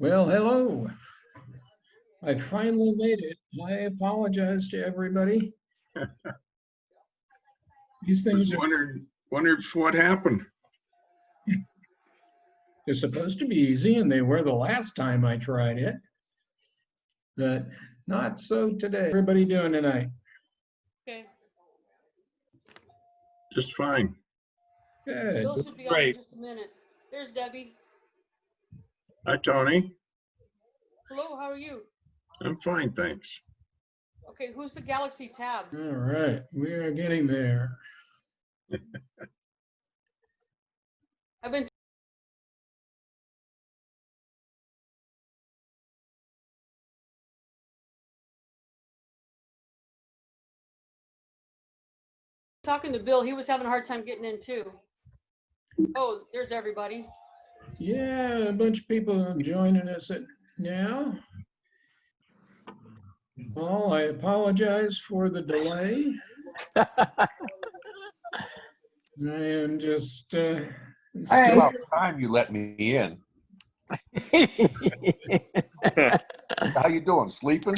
Well, hello. I finally made it. I apologize to everybody. These things Just are wondered what happened. they're supposed to be easy, and they were the last time I tried it, but not so today. Everybody doing tonight? Okay, Just fine. Good. Bill should be on in just a minute. There's Debbie. Hi, Tony. Hello, how are you? I'm fine, thanks. Okay, who's the Galaxy tab? All right, we are getting there. I've been talking to Bill. He was having a hard time getting in too. Oh, there's everybody. Yeah, a bunch of people joining us now. Paul, I apologize for the delay. I am just It's about time you let me in. How you doing? Sleeping?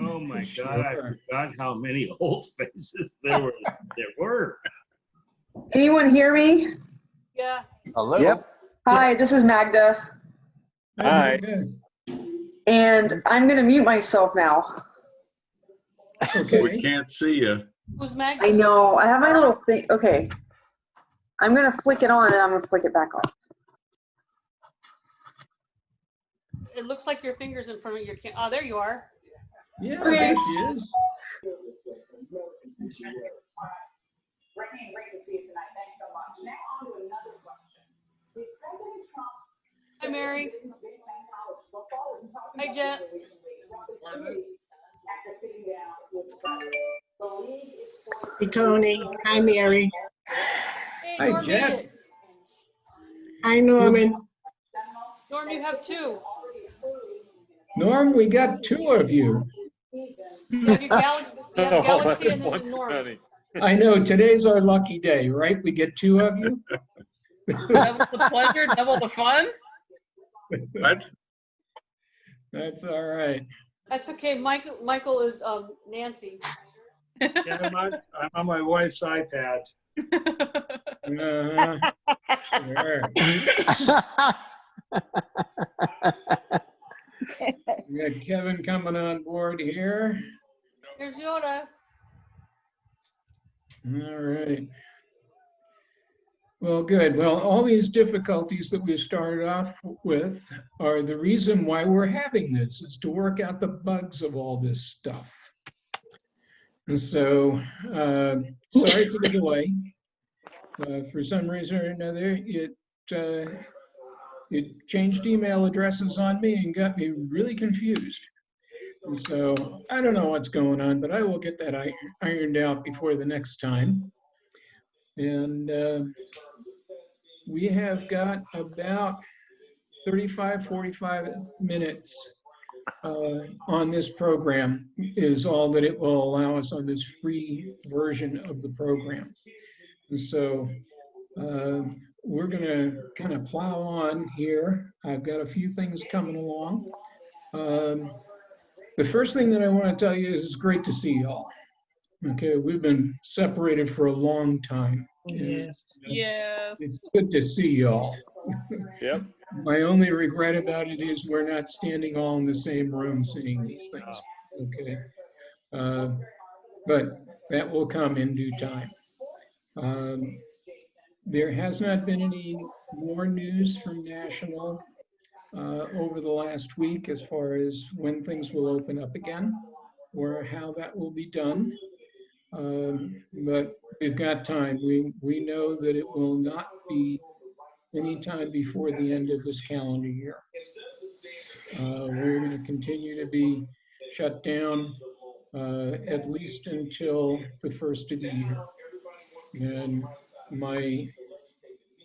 Oh my Sure. God, I forgot how many old faces there were. Anyone hear me? Yeah. A little. Yep. Hi, this is Magda, Hi. and I'm going to mute myself now. Okay. We can't see you. Who's Maggie? I know, I have my little thing. Okay. I'm going to flick it on and I'm going to flick it back off. It looks like your fingers in front of your camera. Oh, there you are. Yeah, Okay. there she is. Hi, Mary. Hi, Jet. Hey, Tony. Hi, Mary. Hey, Hi, Norm made Jet. it. Hi, Norman. Norm, you have two. Norm, we got two of you. You have your Galaxy, you have Galaxy and then Norm. I know, today's our lucky day, right? We get two of you? Double the pleasure, double the fun. What? That's all right. That's okay. Michael is Nancy. Yeah, I'm on my wife's iPad. Sure. We got Kevin coming on board here. There's Yoda. All right. Well, good. Well, all these difficulties that we started off with are the reason why we're having this, is to work out the bugs of all this stuff. And so, sorry for the delay. For some reason or another, it changed email addresses on me and got me really confused. And so I don't know what's going on, but I will get that ironed out before the next time. And we have got about 35, 45 minutes on this program is all that it will allow us on this free version of the program. And so we're going to kind of plow on here. I've got a few things coming along. The first thing that I want to tell you is it's great to see y'all. Okay, we've been separated for a long time. Yes. Yes. It's good to see y'all. Yep. My only regret about it is we're not standing all in the same room saying these things. Okay, but that will come in due time. There has not been any more news from National over the last week as far as when things will open up again or how that will be done. But we've got time. We know that it will not be any time before the end of this calendar year. We're going to continue to be shut down at least until the first of the year. And my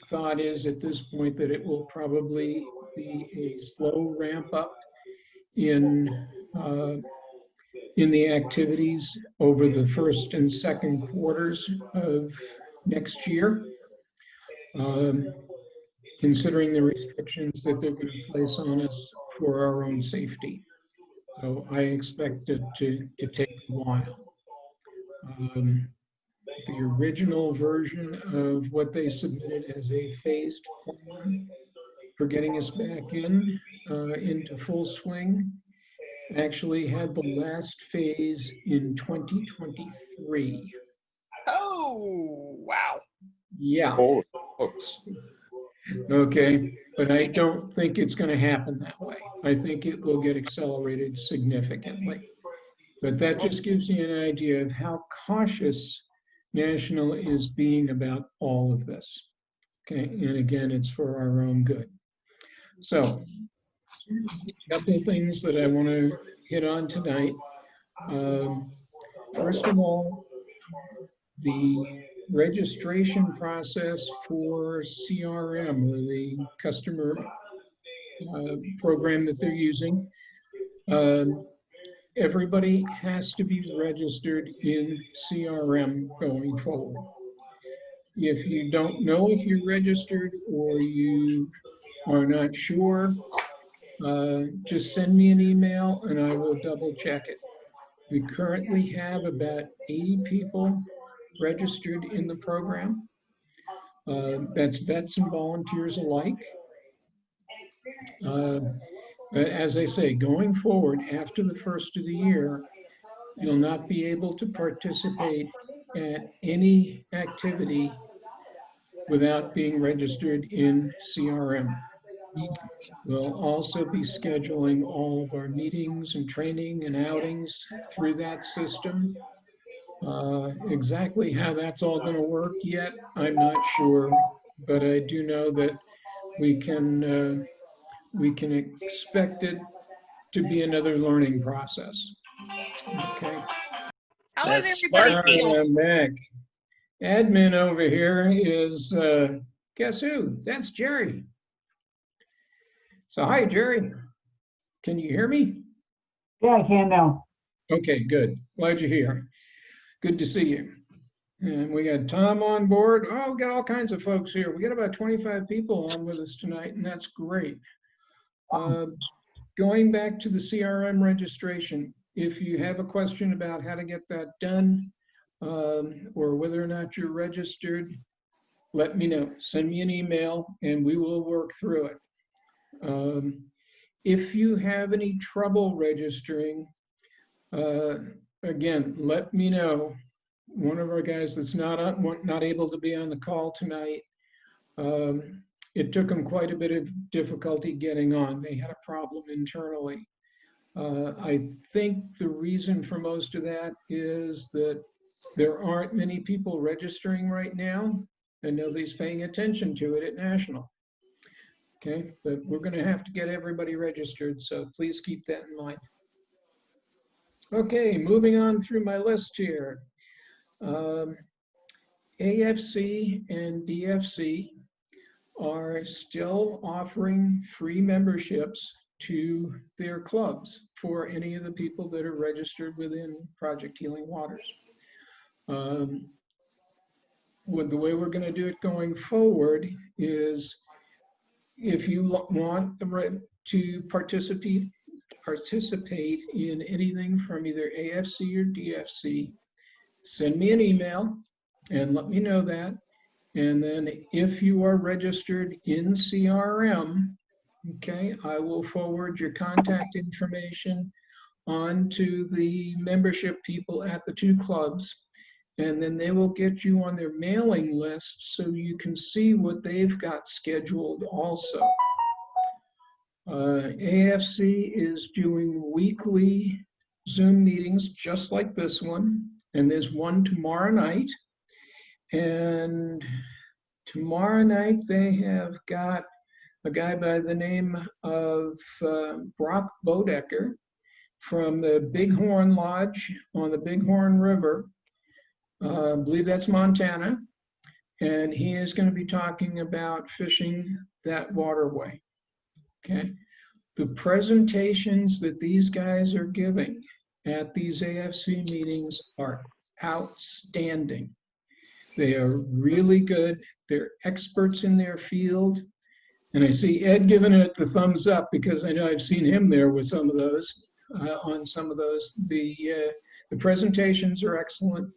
thought is at this point that it will probably be a slow ramp up in the activities over the first and second quarters of next year. considering the restrictions that they're going to place on us for our own safety. So I expect it to take a while. The original version of what they submitted as a phased plan for getting us back into full swing actually had the last phase in 2023. Oh, wow. Yeah, Holy smokes. okay, but I don't think it's going to happen that way. I think it will get accelerated significantly. But that just gives you an idea of how cautious National is being about all of this. Okay, and again, it's for our own good. So, a couple of things that I want to hit on tonight. First of all, the registration process for CRM, or the customer program that they're using. Everybody has to be registered in CRM going forward. If you don't know if you're registered or you are not sure, just send me an email and I will double check it. We currently have about 80 people registered in the program. That's vets and volunteers alike. But as I say, going forward, after the first of the year, you'll not be able to participate at any activity without being registered in CRM. We'll also be scheduling all of our meetings and training and outings through that system. Exactly how that's all going to work yet, I'm not sure, but I do know that we can expect it to be another learning process. Okay. How is That's everybody smart. feeling? I'm back. Admin over here is, guess who? That's Jerry. So hi, Jerry. Can you hear me? Yeah, I can now. Okay, good. Glad you're here. Good to see you. And we got Tom on board. Oh, we got all kinds of folks here. We got about 25 people on with us tonight, and that's great. Going back to the CRM registration, if you have a question about how to get that done, or whether or not you're registered, let me know. Send me an email and we will work through it. If you have any trouble registering, again, let me know. One of our guys that's not able to be on the call tonight, it took them quite a bit of difficulty getting on. They had a problem internally. I think the reason for most of that is that there aren't many people registering right now, and nobody's paying attention to it at National. Okay, but we're going to have to get everybody registered, so please keep that in mind. Okay, moving on through my list here. AFC and DFC are still offering free memberships to their clubs for any of the people that are registered within Project Healing Waters. The way we're going to do it going forward is, if you want to participate in anything from either AFC or DFC, send me an email and let me know that. And then if you are registered in CRM, okay, I will forward your contact information on to the membership people at the two clubs, and then they will get you on their mailing list so you can see what they've got scheduled also. AFC is doing weekly Zoom meetings just like this one, and there's one tomorrow night. And tomorrow night they have got a guy by the name of Brock Bodecker from the Bighorn Lodge on the Bighorn River. I believe that's Montana. And he is going to be talking about fishing that waterway. Okay. The presentations that these guys are giving at these AFC meetings are outstanding. They are really good. They're experts in their field. And I see Ed giving it the thumbs up because I know I've seen him there with some of those, on some of those. The presentations are excellent.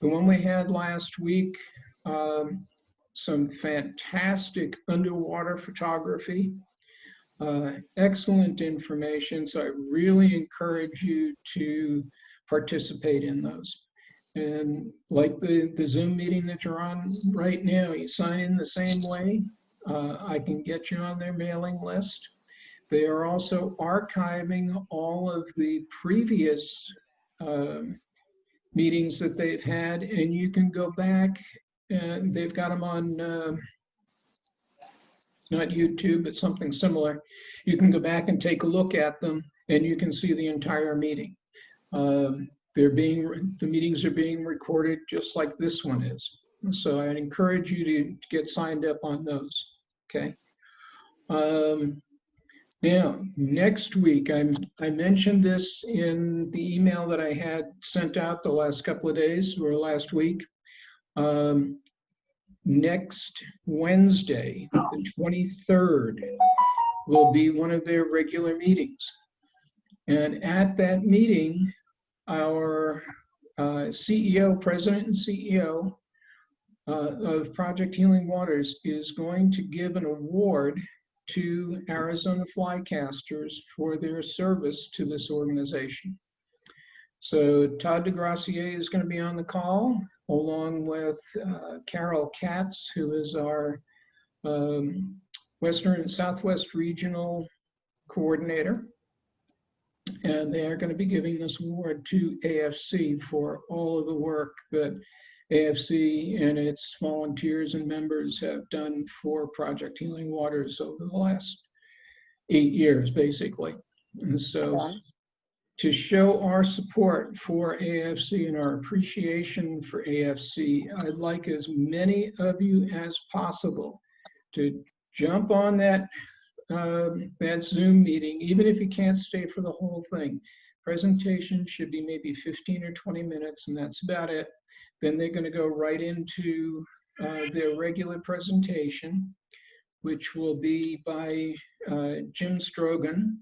The one we had last week, some fantastic underwater photography, excellent information. So I really encourage you to participate in those. And like the Zoom meeting that you're on right now, you sign in the same way. I can get you on their mailing list. They are also archiving all of the previous meetings that they've had, and you can go back and they've got them on, not YouTube, but something similar. You can go back and take a look at them and you can see the entire meeting. The meetings are being recorded just like this one is. So I'd encourage you to get signed up on those, okay? Now, next week, I mentioned this in the email that I had sent out the last couple of days or last week. Next Wednesday, the 23rd, will be one of their regular meetings. And at that meeting, our CEO, President and CEO of Project Healing Waters is going to give an award to Arizona Flycasters for their service to this organization. So Todd DeGracier is going to be on the call, along with Carol Katz, who is our Western and Southwest Regional Coordinator. And they are going to be giving this award to AFC for all of the work that AFC and its volunteers and members have done for Project Healing Waters over the last 8 years, basically. And so to show our support for AFC and our appreciation for AFC, I'd like as many of you as possible to jump on that Zoom meeting, even if you can't stay for the whole thing. Presentation should be maybe 15 or 20 minutes, and that's about it. Then they're going to go right into their regular presentation, which will be by Jim Strogan.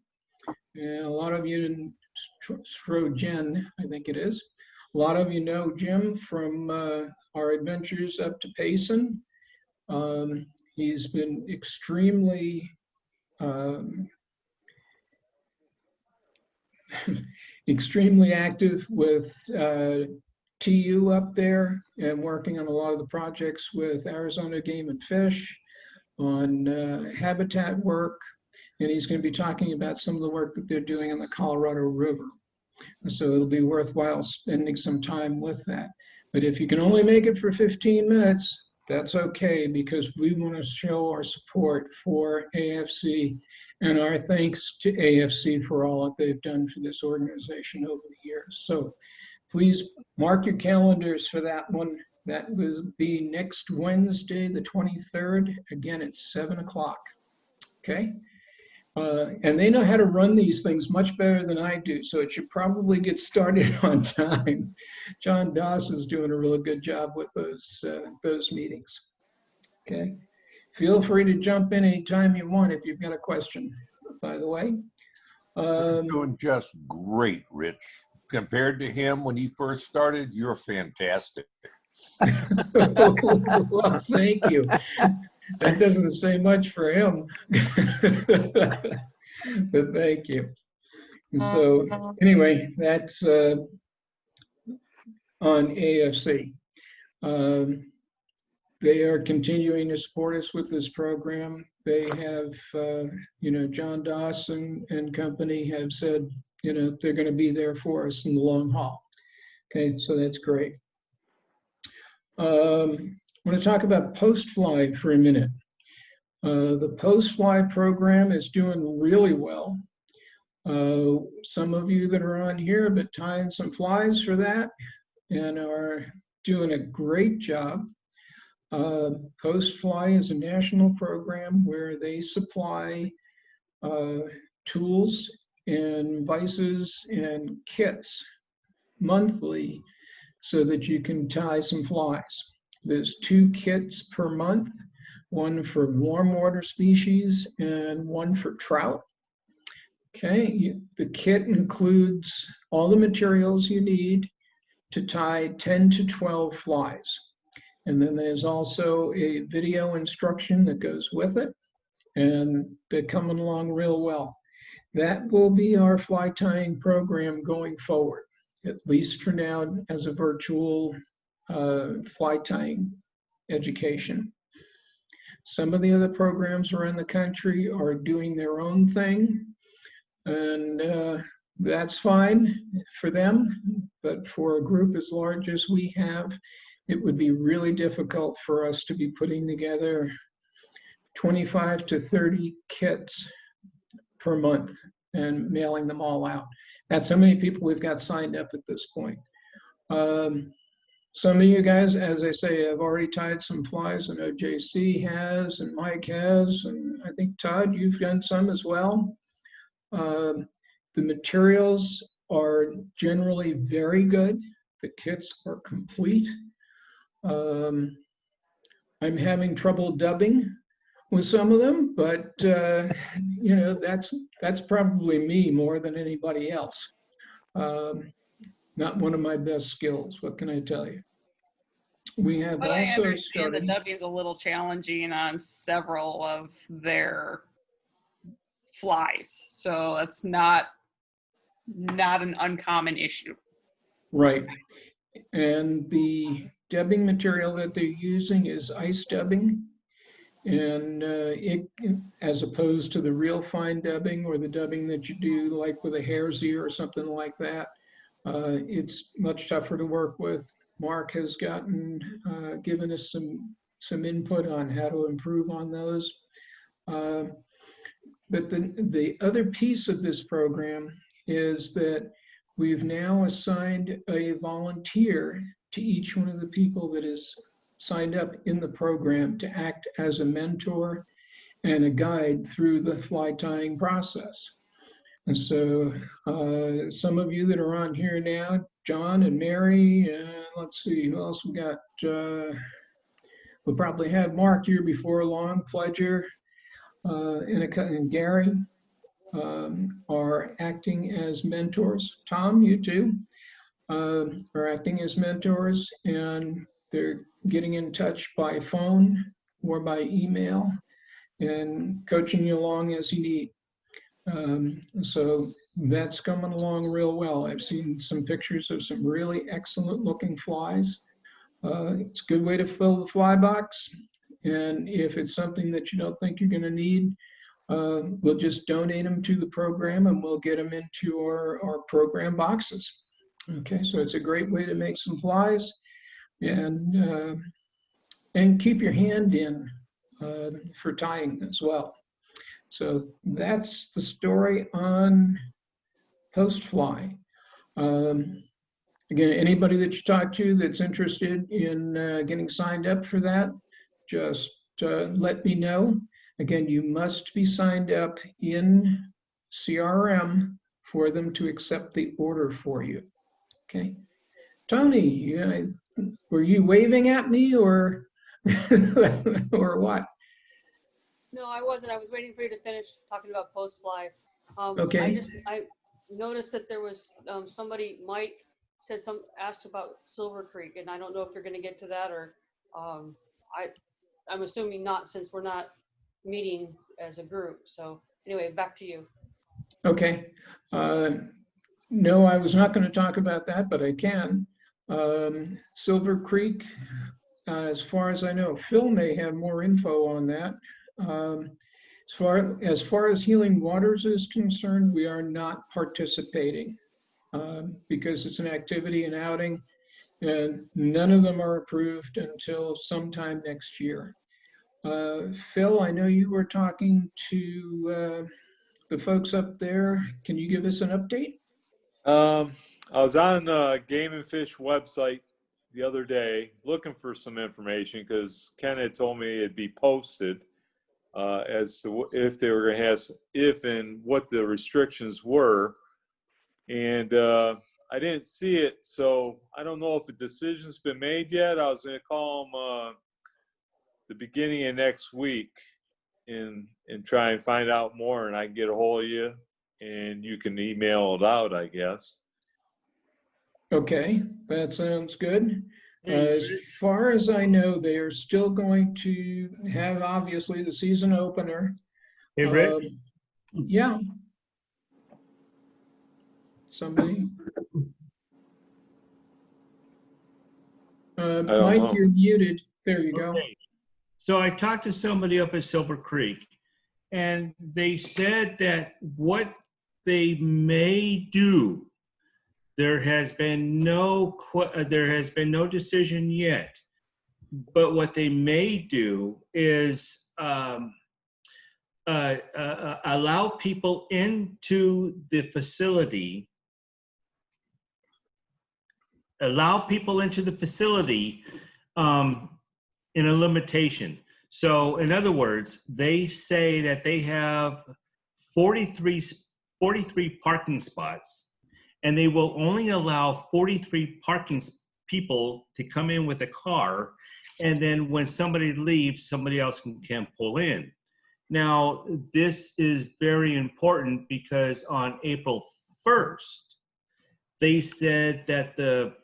And a lot of you, Strogen, I think it is. A lot of you know Jim from our adventures up to Payson. He's been extremely extremely active with TU up there and working on a lot of the projects with Arizona Game and Fish on habitat work. And he's going to be talking about some of the work that they're doing in the Colorado River. So it'll be worthwhile spending some time with that. But if you can only make it for 15 minutes, that's okay, because we want to show our support for AFC and our thanks to AFC for all that they've done for this organization over the years. So please mark your calendars for that one. That will be next Wednesday, the 23rd. Again, it's 7 o'clock, okay? And they know how to run these things much better than I do, so it should probably get started on time. John Doss is doing a really good job with those meetings. Okay, feel free to jump in anytime you want if you've got a question, by the way. You're doing just great, Rich. Compared to him when he first started, you're fantastic. Well, thank you. That doesn't say much for him, but thank you. And so anyway, that's on AFC. They are continuing to support us with this program. They have, you know, John Doss and company have said, you know, they're going to be there for us in the long haul. Okay, so that's great. I want to talk about Postfly for a minute. The Postfly program is doing really well. Some of you that are on here have been tying some flies for that and are doing a great job. Postfly is a national program where they supply tools and vices and kits monthly so that you can tie some flies. There's 2 kits per month one for warm water species, and one for trout. Okay, the kit includes all the materials you need to tie 10 to 12 flies. And then there's also a video instruction that goes with it, and they're coming along real well. That will be our fly tying program going forward, at least for now, as a virtual fly tying education. Some of the other programs around the country are doing their own thing, and that's fine for them. But for a group as large as we have, it would be really difficult for us to be putting together 25 to 30 kits per month and mailing them all out. That's how many people we've got signed up at this point. Some of you guys, as I say, have already tied some flies. I know JC has, and Mike has, and I think Todd, you've done some as well. The materials are generally very good. The kits are complete. I'm having trouble dubbing with some of them, but you know, that's probably me more than anybody else. Not one of my best skills. What can I tell you? We have But I also understand started. the dubbing is a little challenging on several of their flies, so that's not an uncommon issue. Right. And the dubbing material that they're using is ice dubbing. And it, as opposed to the real fine dubbing or the dubbing that you do like with a hare's ear or something like that, it's much tougher to work with. Mark has given us some input on how to improve on those. But the other piece of this program is that we've now assigned a volunteer to each one of the people that is signed up in the program to act as a mentor and a guide through the fly tying process. And so some of you that are on here now, John and Mary, and let's see, who else we got? We'll probably have Mark here before long, Pledger, and Gary are acting as mentors. Tom, you too, are acting as mentors, and they're getting in touch by phone or by email and coaching you along as you need. So that's coming along real well. I've seen some pictures of some really excellent looking flies. It's a good way to fill the fly box. And if it's something that you don't think you're going to need, we'll just donate them to the program and we'll get them into our program boxes. Okay, so it's a great way to make some flies and keep your hand in for tying as well. So that's the story on post fly. Again, anybody that you talk to that's interested in getting signed up for that, just let me know. Again, you must be signed up in CRM for them to accept the order for you. Okay. Tony, were you waving at me or or what? No, I wasn't. I was waiting for you to finish talking about post fly. Okay. I noticed that there was somebody, Mike said asked about Silver Creek, and I don't know if you're going to get to that or I'm assuming not, since we're not meeting as a group. So anyway, back to you. Okay. No, I was not going to talk about that, but I can. Silver Creek, as far as I know, Phil may have more info on that. As far as Healing Waters is concerned, we are not participating because it's an activity and outing, and none of them are approved until sometime next year. Phil, I know you were talking to the folks up there. Can you give us an update? I was on Game and Fish website the other day looking for some information because Ken had told me it'd be posted as to if they were going to have, if and what the restrictions were. And I didn't see it, so I don't know if the decision's been made yet. I was going to call them the beginning of next week and try and find out more, and I can get a hold of you and you can email it out, I guess. Okay, that sounds good. As far as I know, they are still going to have, obviously, the season opener. Hey, Rick? Yeah. Somebody? don't Mike, know. you're muted. There you go. Okay. So I talked to somebody up at Silver Creek, and they said that what they may do, there has been no decision yet, but what they may do is allow people into the facility. In a limitation. So in other words, they say that they have 43 parking spots, and they will only allow 43 people to come in with a car, and then when somebody leaves, somebody else can pull in. Now, this is very important because on April 1st, they said that the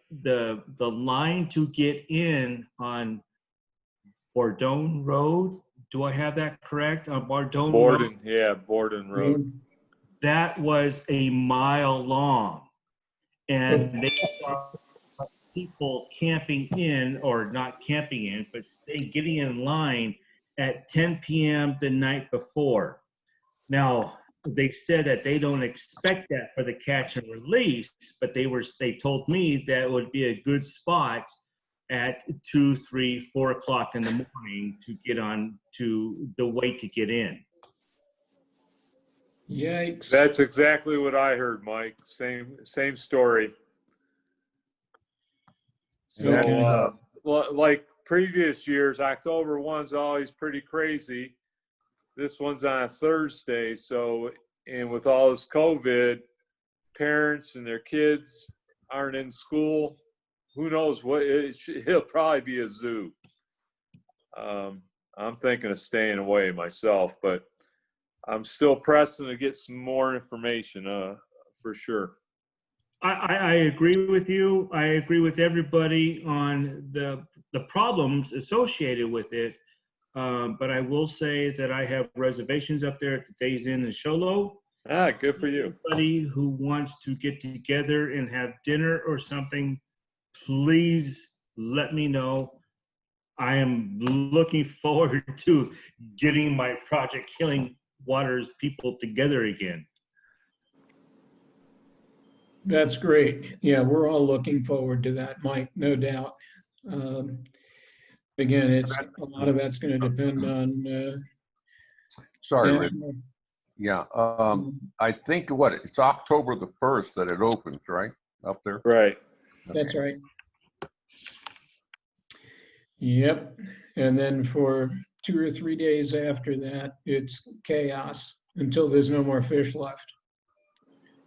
line to get in on Bordone Road, do I have that correct? On Bordone Road? Borden, yeah, Borden Road. That was a mile long. And they saw people camping in, or not camping in, but getting in line at 10 p.m. the night before. Now, they said that they don't expect that for the catch and release, but they told me that it would be a good spot at 2, 3, 4 o'clock in the morning to get on to the way to get in. Yikes. That's exactly what I heard, Mike. Same story. So, Okay. like previous years, October 1's always pretty crazy. This one's on a Thursday, so, and with all this COVID, parents and their kids aren't in school. Who knows what, it'll probably be a zoo. I'm thinking of staying away myself, but I'm still pressing to get some more information, for sure. I agree with you. I agree with everybody on the problems associated with it. But I will say that I have reservations up there at the Days Inn in Sholo. Ah, good for you. Anybody who wants to get together and have dinner or something, please let me know. I am looking forward to getting my Project Healing Waters people together again. That's great. Yeah, we're all looking forward to that, Mike, no doubt. Again, a lot of that's going to depend on Sorry, Rick. national. Yeah, I think it's October the 1st that it opens, right? Up there? Right. That's right. Yep. And then for 2 or 3 days after that, it's chaos until there's no more fish left.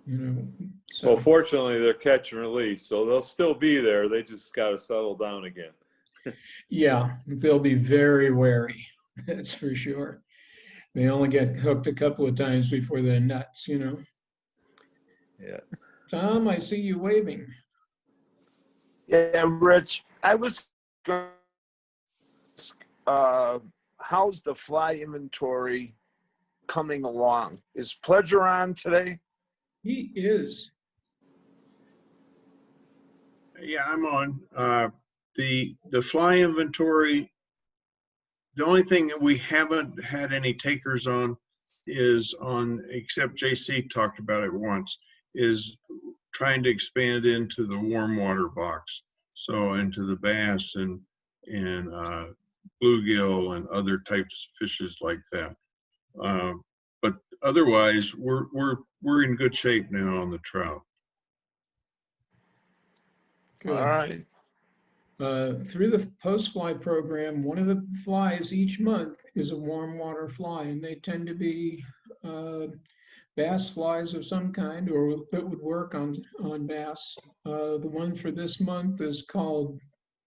You know, so. Well, fortunately, they're catch and release, so they'll still be there. They just got to settle down again. Yeah, they'll be very wary. That's for sure. They only get hooked a couple of times before they're nuts, you know. Yeah. Tom, I see you waving. Yeah, Rich, I was going to ask, how's the fly inventory coming along? Is Pleasure on today? He is. Yeah, I'm on. The fly inventory, the only thing that we haven't had any takers on is except JC talked about it once, is trying to expand into the warm water box. So into the bass and bluegill and other types of fishes like that. But otherwise, we're in good shape now on the trout. Good. All right. Through the post-fly program, one of the flies each month is a warm water fly, and they tend to be bass flies of some kind, or that would work on bass. The one for this month is called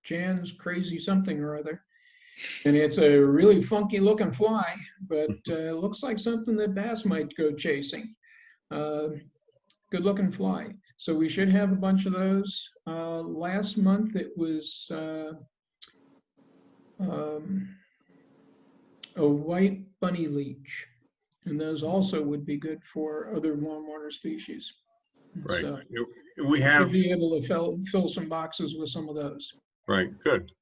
Jan's Crazy Something or Other, And it's a really funky looking fly, but it looks like something that bass might go chasing. Good looking fly. So we should have a bunch of those. Last month it was a white bunny leech, and those also would be good for other warm water species. Right. So We have, we'll be able to fill some boxes with some of those. right, good.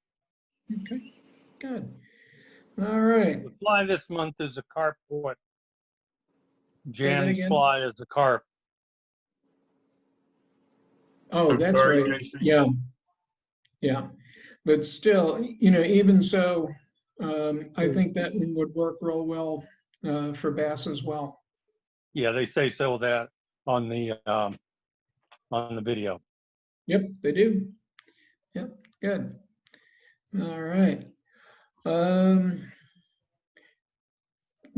Okay, good. All right. The fly this month is a carp what? Say that Jan's again? fly is a carp. Oh, I'm that's sorry, right. Casey. Yeah. Yeah. But still, you know, even so, I think that one would work real well for bass as well. Yeah, they say so that on the video. Yep, they do. Yep, good. All right.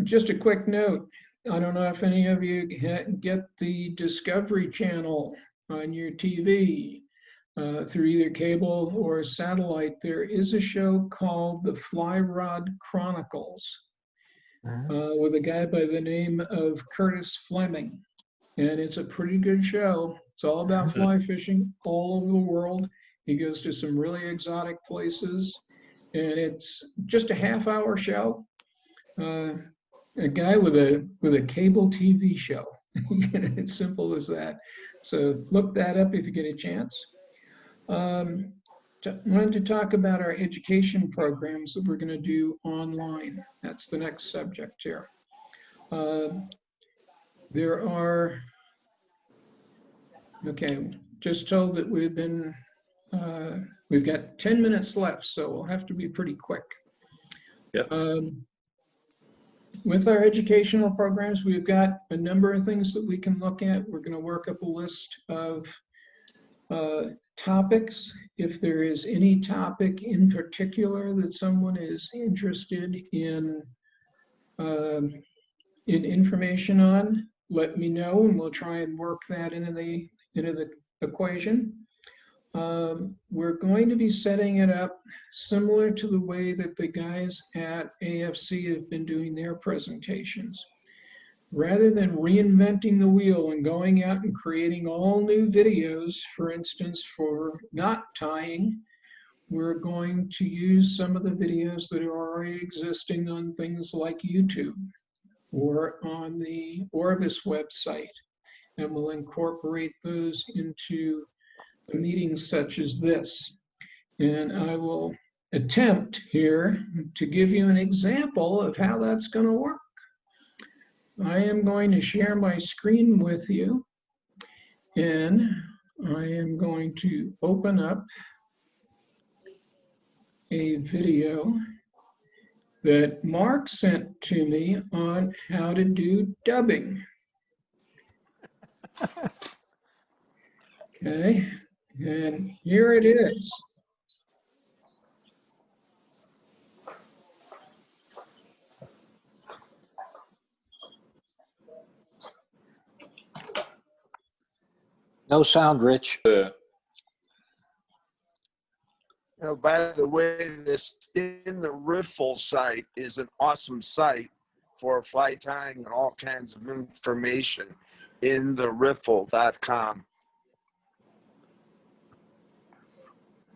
Just a quick note. I don't know if any of you get the Discovery Channel on your TV through either cable or satellite. There is a show called The Fly Rod Chronicles with a guy by the name of Curtis Fleming. And it's a pretty good show. It's all about fly fishing all over the world. He goes to some really exotic places, and it's just a half-hour show. A guy with a cable TV show. It's simple as that. So look that up if you get a chance. Wanted to talk about our education programs that we're going to do online. That's the next subject here. There are, okay, just told that we've got 10 minutes left, so we'll have to be pretty quick. Yeah. With our educational programs, we've got a number of things that we can look at. We're going to work up a list of topics. If there is any topic in particular that someone is interested in information on, let me know, and we'll try and work that into the equation. We're going to be setting it up similar to the way that the guys at AFC have been doing their presentations. Rather than reinventing the wheel and going out and creating all new videos, for instance, for knot tying, we're going to use some of the videos that are already existing on things like YouTube or on the Orbis website, and we'll incorporate those into meetings such as this. And I will attempt here to give you an example of how that's going to work. I am going to share my screen with you, and I am going to open up a video that Mark sent to me on how to do dubbing. Okay, and here it is. No sound, Rich. You know, by the way, this In the Riffle site is an awesome site for fly tying and all kinds of information. InTheRiffle.com.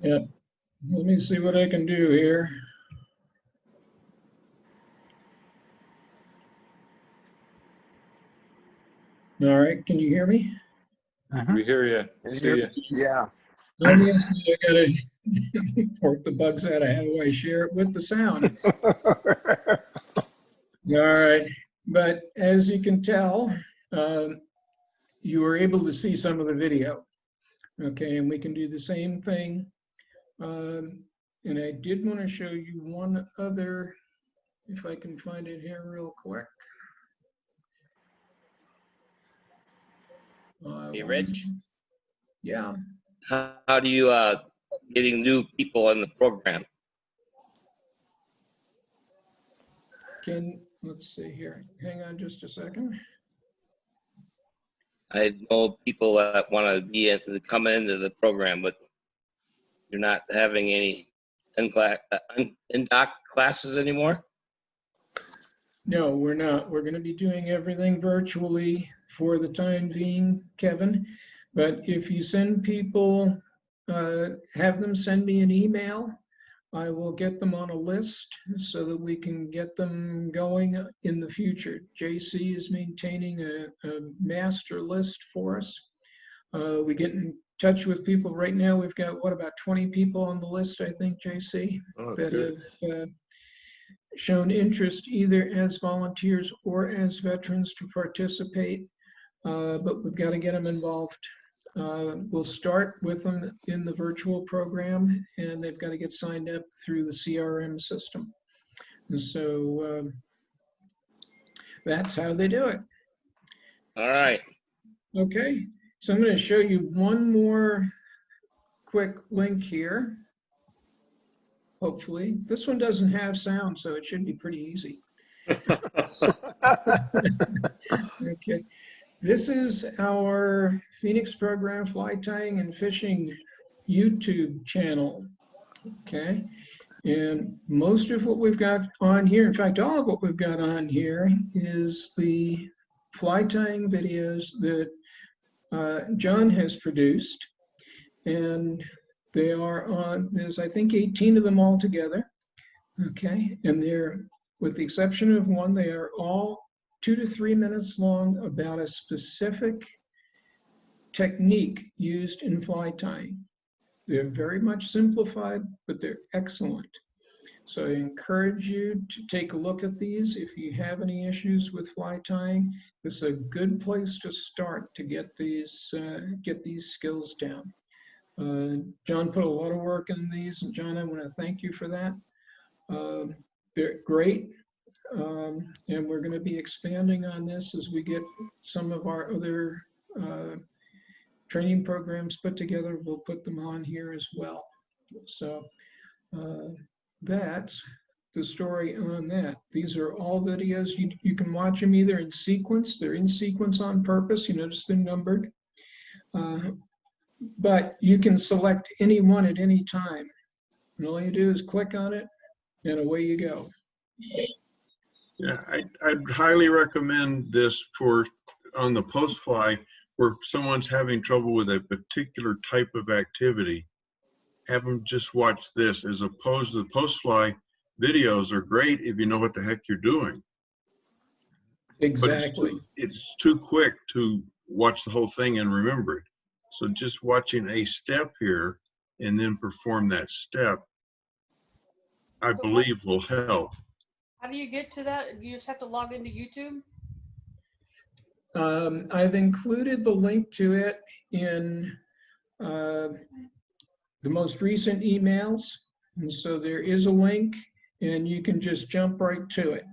Yeah, let me see what I can do here. All right, can you hear me? We hear you. See you. Yeah. Obviously, I gotta work the bugs out of how do I share it with the sound. All right, but as you can tell, you were able to see some of the video. Okay, and we can do the same thing. And I did want to show you one other, if I can find it here real quick. Hey, Rich, Yeah. how do you getting new people in the program? Let's see here. Hang on just a second. I know people that want to come into the program, but you're not having any in-doc classes anymore? No, we're not. We're going to be doing everything virtually for the time being, Kevin. But if you send people, have them send me an email, I will get them on a list so that we can get them going in the future. JC is maintaining a master list for us. We get in touch with people right now. We've got, what, about 20 people on the list, I think, JC, that good. have shown interest either as volunteers or as veterans to participate, but we've got to get them involved. We'll start with them in the virtual program, and they've got to get signed up through the CRM system. And so that's how they do it. All right. Okay, so I'm going to show you one more quick link here. Hopefully, this one doesn't have sound, so it should be pretty easy. Okay, this is our Phoenix Program Fly Tying and Fishing YouTube channel. Okay, and most of what we've got on here, in fact, all of what we've got on here is the fly tying videos that John has produced, and they are on, there's I think 18 of them all together, okay? And they're, with the exception of one, they are all 2 to 3 minutes long about a specific technique used in fly tying. They're very much simplified, but they're excellent. So I encourage you to take a look at these. If you have any issues with fly tying, this is a good place to start to get these skills down. John put a lot of work in these, and John, I want to thank you for that. They're great, and we're going to be expanding on this as we get some of our other training programs put together. We'll put them on here as well. So that's the story on that. These are all videos. You can watch them either in sequence. They're in sequence on purpose. You notice they're numbered. But you can select any one at any time. And all you do is click on it, and away you go. Yeah, I'd highly recommend this for on the post fly where someone's having trouble with a particular type of activity. Have them just watch this, as opposed to the post fly videos are great if you know what the heck you're doing. Exactly. But it's too quick to watch the whole thing and remember it. So just watching a step here and then perform that step, I believe will help. How do you get to that? You just have to log into YouTube? I've included the link to it in the most recent emails. And so there is a link, and you can just jump right to it.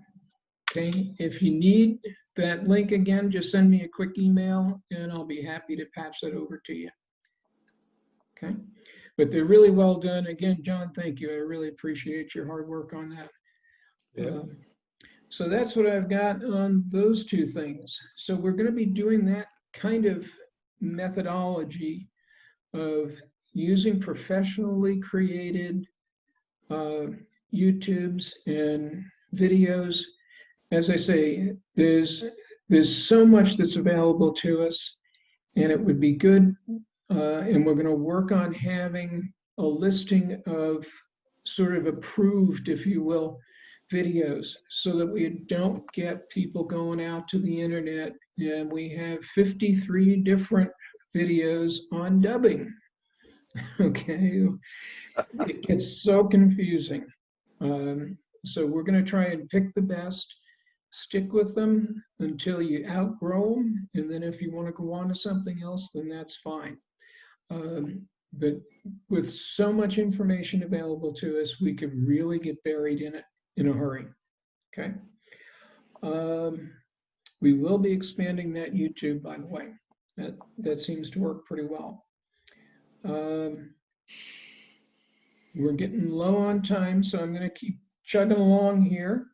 Okay, if you need that link again, just send me a quick email and I'll be happy to patch that over to you. Okay, but they're really well done. Again, John, thank you. I really appreciate your hard work on that. Yeah. So that's what I've got on those two things. So we're going to be doing that kind of methodology of using professionally created YouTubes and videos. As I say, there's so much that's available to us, and it would be good, and we're going to work on having a listing of sort of approved, if you will, videos, so that we don't get people going out to the internet and we have 53 different videos on dubbing. Okay, it gets so confusing. So we're going to try and pick the best, stick with them until you outgrow them, and then if you want to go on to something else, then that's fine. But with so much information available to us, we could really get buried in it in a hurry. Okay. We will be expanding that YouTube, by the way. That seems to work pretty well. We're getting low on time, so I'm going to keep chugging along here.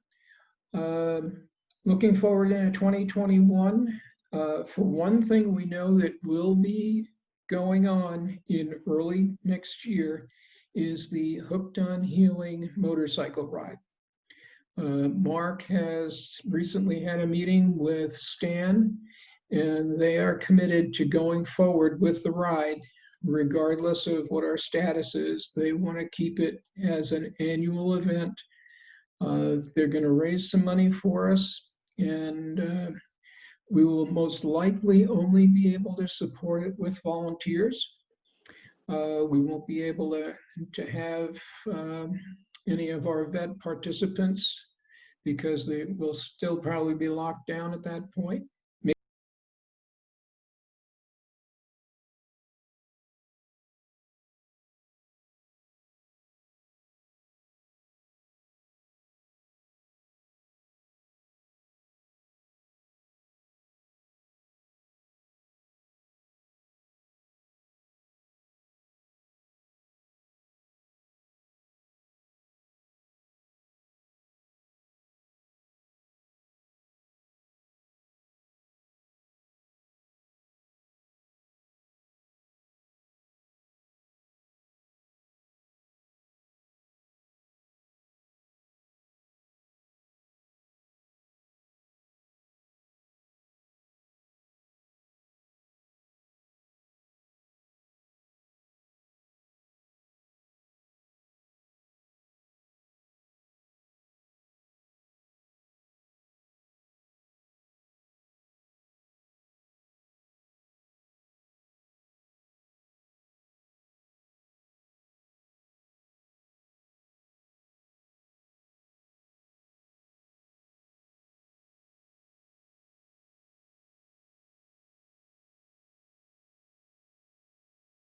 Looking forward into 2021. For one thing, we know that will be going on in early next year is the Hooked on Healing motorcycle ride. Mark has recently had a meeting with Stan, and they are committed to going forward with the ride, regardless of what our status is. They want to keep it as an annual event. They're going to raise some money for us, and we will most likely only be able to support it with volunteers. We won't be able to have any of our vet participants because they will still probably be locked down at that point.